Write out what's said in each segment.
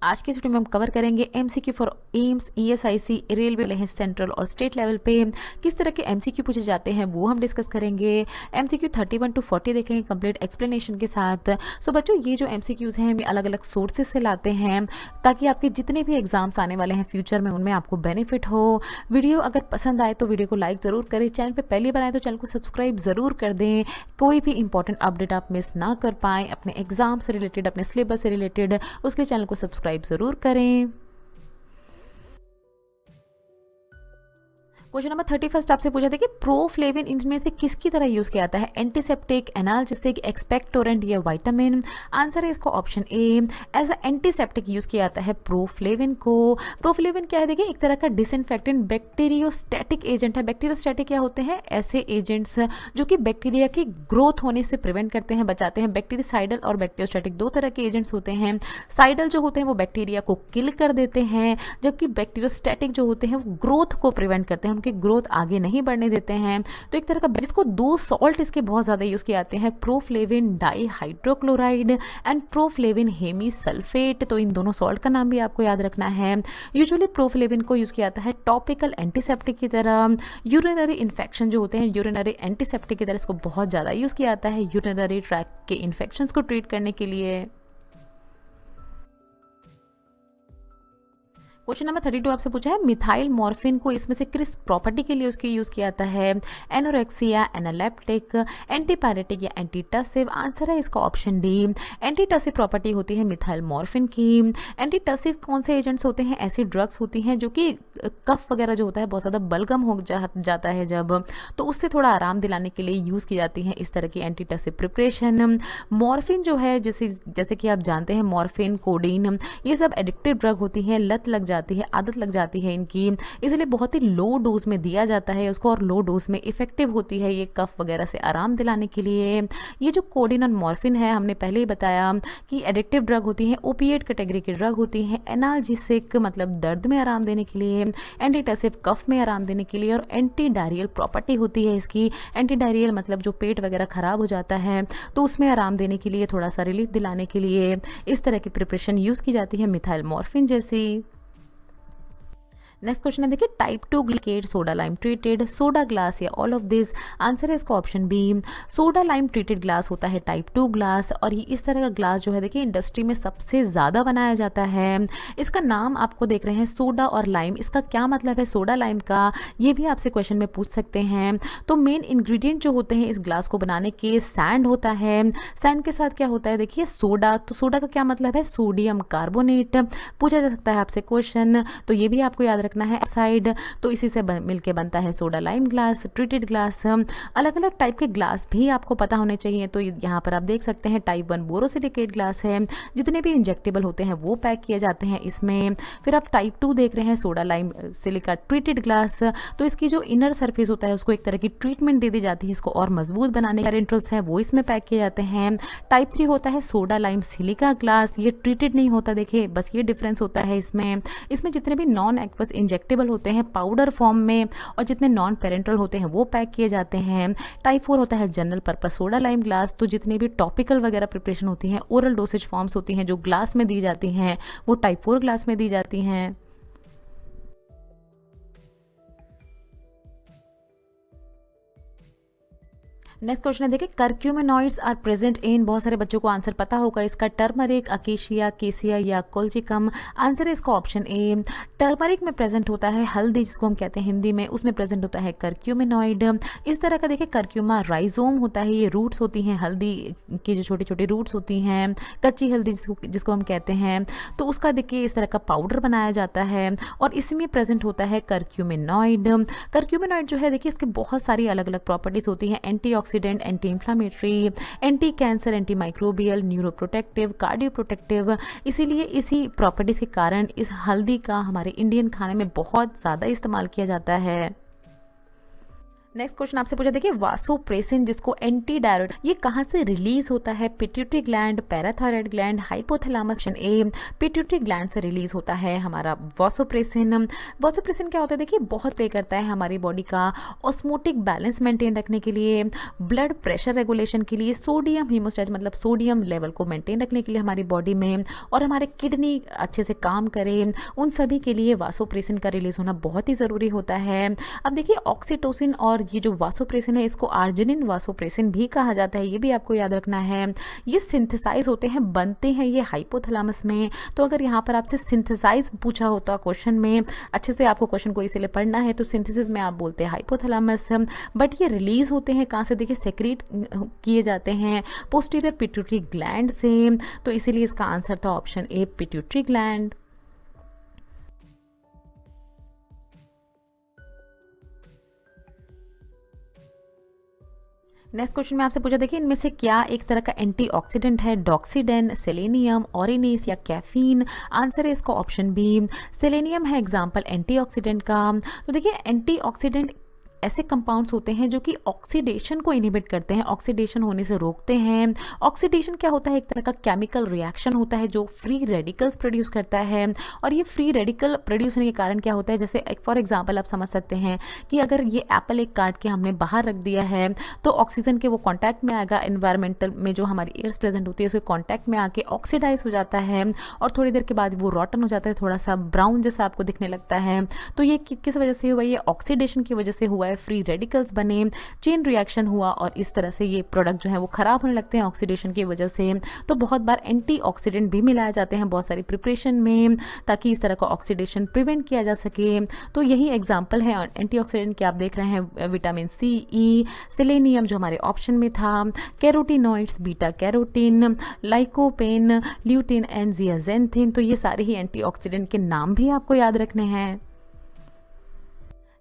आज की इस वीडियो में हम कवर करेंगे MCQ for AIIMS, ESIC, railway level, central और स्टेट लेवल पे किस तरह के एमसीक्यू पूछे जाते हैं वो हम डिस्कस करेंगे। एमसीक्यू 31 to 40 देखेंगे कंप्लीट एक्सप्लेनेशन के साथ। सो बच्चों, ये जो एमसीक्यूज हैं हम अलग अलग सोर्सेज से लाते हैं ताकि आपके जितने भी एग्जाम्स आने वाले हैं फ्यूचर में उनमें आपको बेनिफिट हो। वीडियो अगर पसंद आए तो वीडियो को लाइक ज़रूर करें, चैनल पर पहली बार आए तो चैनल को सब्सक्राइब ज़रूर कर दें। कोई भी इंपॉर्टेंट अपडेट आप मिस ना कर पाएँ अपने एग्जाम से रिलेटेड, अपने सिलेबस से रिलेटेड, उसके चैनल को सब्सक्राइब ज़रूर करें। क्वेश्चन नंबर 31 आपसे पूछा था कि प्रोफ्लेविन इनमें से किसकी तरह यूज किया जाता है? एंटीसेप्टिक, एनाल्जेसिक, एक्सपेक्टोरेंट या विटामिन? आंसर है इसको option A, as a antiseptic use किया जाता है प्रोफ्लेविन को। प्रोफ्लेविन क्या है? देखिए, एक तरह का डिसइंफेक्टेंट बैक्टीरियोस्टैटिक एजेंट है। बैक्टीरियोस्टैटिक क्या होते हैं? ऐसे एजेंट्स जो कि बैक्टीरिया की ग्रोथ होने से प्रिवेंट करते हैं, बचाते हैं। बैक्टीरियासाइडल और बैक्टीरियोस्टैटिक दो तरह के एजेंट्स होते हैं। साइडल जो होते हैं वो बैक्टीरिया को किल कर देते हैं, जबकि बैक्टीरियोस्टैटिक जो होते हैं वो ग्रोथ को प्रिवेंट करते हैं, उनकी ग्रोथ आगे नहीं बढ़ने देते हैं। तो एक तरह का, जिसको दो सॉल्ट इसके बहुत ज़्यादा यूज़ किए जाते हैं, प्रोफ्लेविन डाईहाइड्रोक्लोराइड एंड प्रोफ्लेविन हेमीसल्फेट। तो इन दोनों सॉल्ट का नाम भी आपको याद रखना है। यूजुअली प्रोफ्लेविन को यूज़ किया जाता है टॉपिकल एंटीसेप्टिक की तरह। यूरिनरी इन्फेक्शन जो होते हैं, यूरिनरी एंटीसेप्टिक की तरह इसको बहुत ज़्यादा यूज़ किया जाता है यूरिनरी ट्रैक्ट के इन्फेक्शंस को ट्रीट करने के लिए। क्वेश्चन नंबर 32 आपसे पूछा है मिथाइल मॉर्फिन को इसमें से किस प्रॉपर्टी के लिए उसकी यूज किया जाता है? एनोरेक्सिया, एनालेप्टिक, एंटीपायरेटिक या एंटीटसिव? आंसर है इसका ऑप्शन डी, एंटीटसिव प्रॉपर्टी होती है मिथाइल मॉर्फिन की। एंटीटसिव कौन से एजेंट्स होते हैं? ऐसी ड्रग्स होती हैं जो कि कफ वगैरह जो होता है बहुत ज़्यादा बलगम हो जाता है जब, तो उससे थोड़ा आराम दिलाने के लिए यूज़ की जाती हैं इस तरह की एंटीटसिव प्रिपरेशन। मॉर्फिन जो है, जैसे कि आप जानते हैं, मॉर्फिन, कोडीन, ये सब एडिक्टिव ड्रग होती हैं, लत लग जाती है, आदत लग जाती है इनकी, इसलिए बहुत ही लो डोज में दिया जाता है उसको, और लो डोज में इफेक्टिव होती है ये कफ वगैरह से आराम दिलाने के लिए। ये जो कोडीन और मॉर्फिन है, हमने पहले ही बताया कि एडिक्टिव ड्रग होती है, ओपिएट कैटेगरी की ड्रग होती है। एनाल्जेसिक मतलब दर्द में आराम देने के लिए, एंटीटसिव कफ में आराम देने के लिए, और एंटी डायरियल प्रॉपर्टी होती है इसकी। एंटी डायरियल मतलब जो पेट वगैरह खराब हो जाता है तो उसमें आराम देने के लिए, थोड़ा सा रिलीफ दिलाने के लिए इस तरह की प्रिपरेशन यूज़ की जाती है मिथाइल मॉर्फिन जैसी। नेक्स्ट क्वेश्चन है, देखिए, टाइप 2 ग्लिकेट soda lime treated, soda glass या ऑल ऑफ दिस? आंसर है इसका option B, soda lime treated glass होता है टाइप 2 ग्लास। और ये इस तरह का ग्लास जो है, देखिए, इंडस्ट्री में सबसे ज़्यादा बनाया जाता है। इसका नाम आपको देख रहे हैं सोडा और लाइम, इसका क्या मतलब है सोडा लाइम का, ये भी आपसे क्वेश्चन में पूछ सकते हैं। तो मेन इंग्रेडिएंट जो होते हैं इस ग्लास को बनाने के, सैंड होता है। सैंड के साथ क्या होता है? देखिए, सोडा। तो सोडा का क्या मतलब है? Sodium carbonate. पूछा जा सकता है आपसे क्वेश्चन, तो ये भी आपको याद रखना है साइड। तो इसी से मिलके बनता है soda lime glass, treated glass. अलग अलग टाइप के ग्लास भी आपको पता होने चाहिए। तो यहाँ पर आप देख सकते हैं टाइप 1 बोरोसिलिकेट ग्लास है, जितने भी इंजेक्टेबल होते हैं वो पैक किए जाते हैं इसमें। फिर आप टाइप 2 देख रहे हैं soda lime silica treated glass. तो इसकी जो इनर सरफेस होता है उसको एक तरह की ट्रीटमेंट दे दी जाती है, इसको और मजबूत बनाने के रेंटल्स हैं वो इसमें पैक किए जाते हैं। टाइप 3 होता है सोडा लाइम सिलिका ग्लास, ये ट्रीटेड नहीं होता, देखिए बस ये डिफरेंस होता है इसमें जितने भी नॉन एक्वस इंजेक्टेबल होते हैं पाउडर फॉर्म में, और जितने नॉन पेरेंटल होते हैं वो पैक किए जाते हैं। टाइप 4 होता है general purpose soda lime glass, तो जितने भी टॉपिकल वगैरह प्रिपरेशन होती हैं, ओरल डोसेज फॉर्म्स होती हैं जो ग्लास में दी जाती हैं, वो टाइप 4 ग्लास में दी जाती हैं। नेक्स्ट क्वेश्चन है, देखिए, कर्क्यूमिनॉइड्स आर प्रेजेंट इन, बहुत सारे बच्चों को आंसर पता होगा इसका, टर्मरिक, अकेशिया, केसिया या कोल्चिकम? आंसर है इसका ऑप्शन ए, टर्मरिक में प्रेजेंट होता है हल्दी, जिसको हम कहते हैं हिंदी में, उसमें प्रेजेंट होता है कर्क्यूमिनॉइड। इस तरह का, देखिए, कर्क्यूमा राइजोम होता है, ये रूट्स होती हैं हल्दी की, जो छोटी छोटी रूट्स होती हैं, कच्ची हल्दी जिसको हम कहते हैं, तो उसका देखिए इस तरह का पाउडर बनाया जाता है, और इसमें प्रेजेंट होता है कर्क्यूमिनॉइड। कर्क्यूमिनॉइड जो है, देखिए, इसकी बहुत सारी अलग अलग प्रॉपर्टीज होती हैं, antioxidant, anti inflammatory, anti cancer, anti microbial, neuroprotective, cardio protective. इसीलिए इसी प्रॉपर्टीज के कारण इस हल्दी का हमारे इंडियन खाने में बहुत ज़्यादा इस्तेमाल किया जाता है। नेक्स्ट क्वेश्चन आपसे पूछा, देखिए वासोप्रेसिन जिसको एंटी डायरेट, ये कहाँ से रिलीज होता है? Pituitary gland, parathyroid gland, hypothalamus. A pituitary gland से रिलीज होता है हमारा वासोप्रेसिन। वासोप्रेसिन क्या होता है? देखिए बहुत प्ले करता है हमारी बॉडी का ऑस्मोटिक बैलेंस मेंटेन रखने के लिए, ब्लड प्रेशर रेगुलेशन के लिए, सोडियम हीमोस्टेट मतलब सोडियम लेवल को मेंटेन रखने के लिए हमारी बॉडी में, और हमारे किडनी अच्छे से काम करे, उन सभी के लिए वासोप्रेसिन का रिलीज होना बहुत ही ज़रूरी होता है। अब देखिए ऑक्सीटोसिन और ये जो वासोप्रेसिन है इसको आर्जिनिन वासोप्रेसिन भी कहा जाता है, ये भी आपको याद रखना है। ये सिंथेसाइज होते हैं, बनते हैं ये हाइपोथैलेमस में। तो अगर यहाँ पर आपसे सिंथेसाइज पूछा होता क्वेश्चन में, अच्छे से आपको क्वेश्चन को इसीलिए पढ़ना है, तो सिंथेसिस में आप बोलते हैं हाइपोथैलेमस, बट ये रिलीज होते हैं कहाँ से? देखिए सेक्रेट किए जाते हैं पोस्टीरियर पिट्यूटरी ग्लैंड से, तो इसीलिए इसका आंसर था option A pituitary gland. Next question में आपसे पूछा, देखिए इनमें से क्या एक तरह का एंटीऑक्सीडेंट है? डॉक्सीडेन, सेलेनियम, ऑरिनिस या कैफीन। आंसर है इसका ऑप्शन बी सेलेनियम है एग्जाम्पल एंटीऑक्सीडेंट का। तो देखिए एंटीऑक्सीडेंट ऐसे कंपाउंड्स होते हैं जो कि ऑक्सीडेशन को इनहिबिट करते हैं, ऑक्सीडेशन होने से रोकते हैं। ऑक्सीडेशन क्या होता है? एक तरह का केमिकल रिएक्शन होता है जो फ्री रेडिकल्स प्रोड्यूस करता है, और ये फ्री रेडिकल प्रोड्यूस होने के कारण क्या होता है, जैसे फॉर एग्जांपल आप समझ सकते हैं कि अगर ये एप्पल एक काट के हमने बाहर रख दिया है तो ऑक्सीजन के वो कॉन्टैक्ट में आएगा, इन्वायरमेंटल में जो हमारी एयर्स प्रेजेंट होती है उसके कॉन्टैक्ट में आके ऑक्सीडाइज हो जाता है, और थोड़ी देर के बाद वो रॉटन हो जाता है, थोड़ा सा ब्राउन जैसा आपको दिखने लगता है। तो ये किस वजह से हुआ? ये ऑक्सीडेशन की वजह से हुआ है, फ्री रेडिकल्स बने, चेन रिएक्शन हुआ, और इस तरह से ये प्रोडक्ट जो है वो खराब होने लगते हैं ऑक्सीडेशन की वजह से। तो बहुत बार एंटीऑक्सीडेंट भी मिलाए जाते हैं बहुत सारी प्रिपरेशन में, ताकि इस तरह का ऑक्सीडेशन प्रिवेंट किया जा सके। तो यही एग्जांपल है एंटीऑक्सीडेंट के, आप देख रहे हैं विटामिन सी, ई, सेलेनियम जो हमारे ऑप्शन में था, carotenoids, beta carotene, lycopene, lutein and zeaxanthin. तो ये सारे ही एंटीऑक्सीडेंट के नाम भी आपको याद रखने हैं।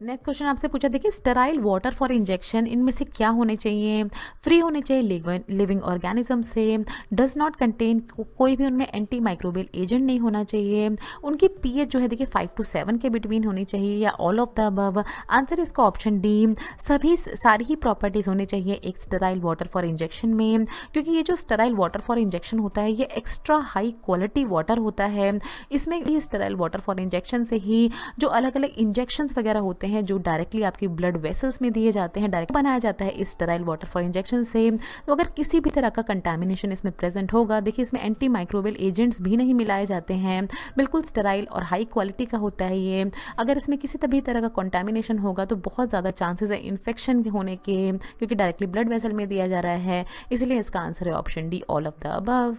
नेक्स्ट क्वेश्चन आपसे पूछा, देखिए स्टेराइल वाटर फॉर इंजेक्शन इनमें से क्या होने चाहिए? फ्री होने चाहिए लिविंग ऑर्गेनिज्म से, डज नॉट कंटेन, कोई भी उनमें एंटी माइक्रोबियल एजेंट नहीं होना चाहिए, उनकी पीएच जो है देखिए 5 to 7 के बिटवीन होनी चाहिए, या all of the above. Answer इसका ऑप्शन डी सारी ही प्रॉपर्टीज होनी चाहिए एक स्टेराइल वाटर फॉर इंजेक्शन में, क्योंकि ये जो स्टेराइल वाटर फॉर इंजेक्शन होता है ये एक्स्ट्रा हाई क्वालिटी वाटर होता है। इसमें ये स्टेराइल वाटर फॉर इंजेक्शन से ही जो अलग अलग इंजेक्शंस वगैरह होते हैं जो डायरेक्टली आपकी ब्लड वेसल्स में दिए जाते हैं, डायरेक्ट बनाया जाता है इस स्टेराइल वाटर फॉर इंजेक्शन से। तो अगर किसी भी तरह का कंटामिनेशन इसमें प्रेजेंट होगा, देखिए इसमें एंटी माइक्रोबियल एजेंट्स भी नहीं मिलाए जाते हैं, बिल्कुल स्टेराइल और हाई क्वालिटी का होता है ये। अगर इसमें किसी भी तरह का कंटामिनेशन होगा तो बहुत ज़्यादा चांसेस है इन्फेक्शन होने के, क्योंकि डायरेक्टली ब्लड वेसल में दिया जा रहा है। इसलिए इसका आंसर है option D all of the above.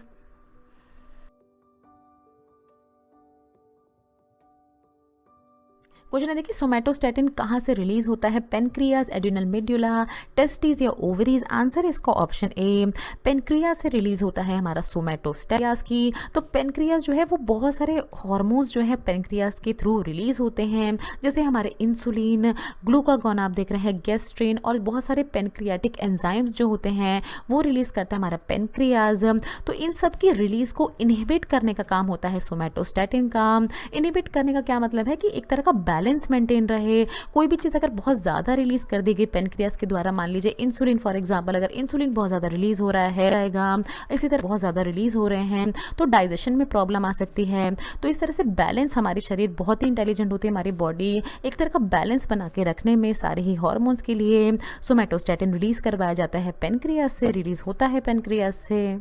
Question है देखिए सोमैटोस्टैटिन कहाँ से रिलीज होता है? पेनक्रियाज, एड्रिनल मेड्यूला, टेस्टिस या ओवरीज। आंसर है इसका ऑप्शन ए पेनक्रियाज से रिलीज होता है हमारा सोमैटोस्टैटिन की। तो पेनक्रियाज जो है वो बहुत सारे हार्मोन्स जो है पेनक्रियाज के थ्रू रिलीज होते हैं, जैसे हमारे इंसुलिन, ग्लूकागॉन आप देख रहे हैं, गैस्ट्रिन, और बहुत सारे पेनक्रियाटिक एंजाइम्स जो होते हैं वो रिलीज करता है हमारा पेनक्रियाज। तो इन सब की रिलीज को इनहिबिट करने का काम होता है सोमैटोस्टैटिन का। इनहिबिट करने का क्या मतलब है कि एक तरह का बैलेंस मेंटेन रहे। कोई भी चीज़ अगर बहुत ज़्यादा रिलीज कर दी गई पेनक्रियास के द्वारा, मान लीजिए इंसुलिन फॉर एग्जांपल, अगर इंसुलिन बहुत ज़्यादा रिलीज हो रहा है रहेगा, इसी तरह बहुत ज़्यादा रिलीज हो रहे हैं तो डाइजेशन में प्रॉब्लम आ सकती है। तो इस तरह से बैलेंस, हमारी शरीर बहुत ही इंटेलिजेंट होती है, हमारी बॉडी एक तरह का बैलेंस बना के रखने में सारे ही हार्मोन्स के लिए सोमैटोस्टैटिन रिलीज करवाया जाता है पेनक्रियास से, रिलीज होता है पेनक्रियास से।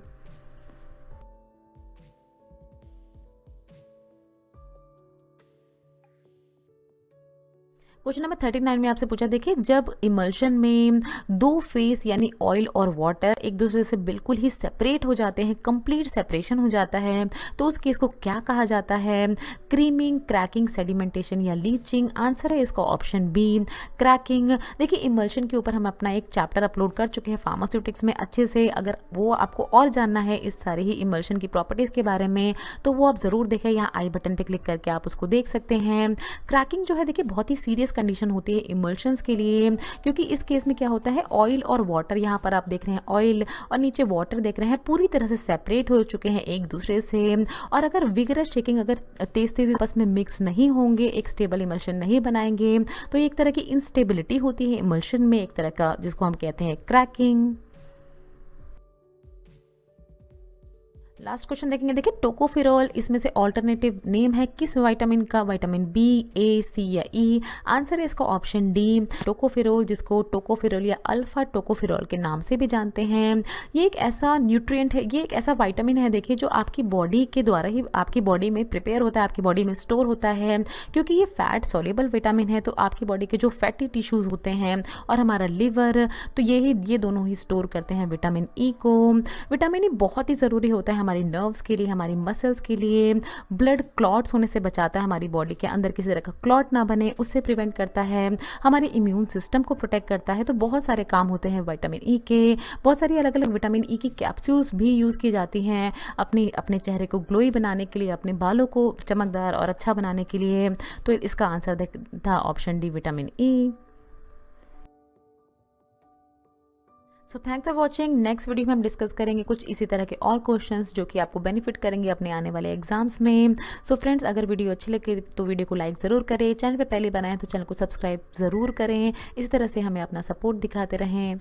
क्वेश्चन नंबर 39 में आपसे पूछा, देखिए जब इमल्शन में दो फेस यानी ऑयल और वाटर एक दूसरे से बिल्कुल ही सेपरेट हो जाते हैं, कंप्लीट सेपरेशन हो जाता है, तो उस केस को क्या कहा जाता है? क्रीमिंग, क्रैकिंग, सेडिमेंटेशन या लीचिंग। आंसर है इसका ऑप्शन बी क्रैकिंग। देखिए इमल्शन के ऊपर हम अपना एक चैप्टर अपलोड कर चुके हैं फार्मास्यूटिक्स में अच्छे से, अगर वो आपको और जानना है इस सारे ही इमल्शन की प्रॉपर्टीज़ के बारे में तो वो आप ज़रूर देखें, यहाँ आई बटन पर क्लिक करके आप उसको देख सकते हैं। क्रैकिंग जो है देखिए बहुत ही सीरियस केस कंडीशन होती है इमल्शंस के लिए, क्योंकि इस केस में क्या होता है ऑयल और वाटर, यहाँ पर आप देख रहे हैं ऑयल और नीचे वाटर देख रहे हैं, पूरी तरह से सेपरेट हो चुके हैं एक दूसरे से। और अगर विगरस शेकिंग, अगर तेज तेज आपस में मिक्स नहीं होंगे, एक स्टेबल इमल्शन नहीं बनाएंगे, तो एक तरह की इंस्टेबिलिटी होती है इमल्शन में, एक तरह का जिसको हम कहते हैं क्रैकिंग। लास्ट क्वेश्चन देखेंगे, देखिए टोकोफेरोल इसमें से ऑल्टरनेटिव नेम है किस विटामिन का, विटामिन बी, ए, सी या ई। आंसर है इसका ऑप्शन डी, टोकोफेरोल, जिसको टोकोफेरोल या अल्फा टोकोफेरोल के नाम से भी जानते हैं। ये एक ऐसा न्यूट्रिएंट है, ये एक ऐसा विटामिन है देखिए जो आपकी बॉडी के द्वारा ही आपकी बॉडी में प्रिपेयर होता है, आपकी बॉडी में स्टोर होता है, क्योंकि ये फैट सॉल्युबल विटामिन है। तो आपकी बॉडी के जो फैटी टिश्यूज होते हैं और हमारा लिवर, तो ये दोनों ही स्टोर करते हैं विटामिन ई को। विटामिन ई बहुत ही ज़रूरी होता है हमारी नर्व्स के लिए, हमारी मसल्स के लिए, ब्लड क्लॉट्स होने से बचाता है, हमारी बॉडी के अंदर किसी तरह का क्लॉट ना बने उससे प्रिवेंट करता है, हमारे इम्यून सिस्टम को प्रोटेक्ट करता है। तो बहुत सारे काम होते हैं विटामिन ई के। बहुत सारी अलग अलग विटामिन ई की कैप्सूल्स भी यूज़ की जाती हैं अपने चेहरे को ग्लोई बनाने के लिए, अपने बालों को चमकदार और अच्छा बनाने के लिए। तो इसका आंसर था option D, vitamin E. So thanks for watching. Next video में हम डिस्कस करेंगे कुछ इसी तरह के और क्वेश्चंस जो कि आपको बेनिफिट करेंगे अपने आने वाले एग्जाम्स में। सो फ्रेंड्स, अगर वीडियो अच्छी लगे तो वीडियो को लाइक ज़रूर करें, चैनल पे पहले बनाएं तो चैनल को सब्सक्राइब ज़रूर करें, इसी तरह से हमें अपना सपोर्ट दिखाते रहें।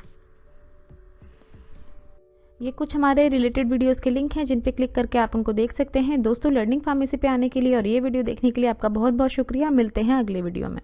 ये कुछ हमारे रिलेटेड वीडियोस के लिंक हैं जिन पे क्लिक करके आप उनको देख सकते हैं। दोस्तों, लर्निंग फार्मेसी पे आने के लिए और ये वीडियो देखने के लिए आपका बहुत बहुत शुक्रिया। मिलते हैं अगले वीडियो में।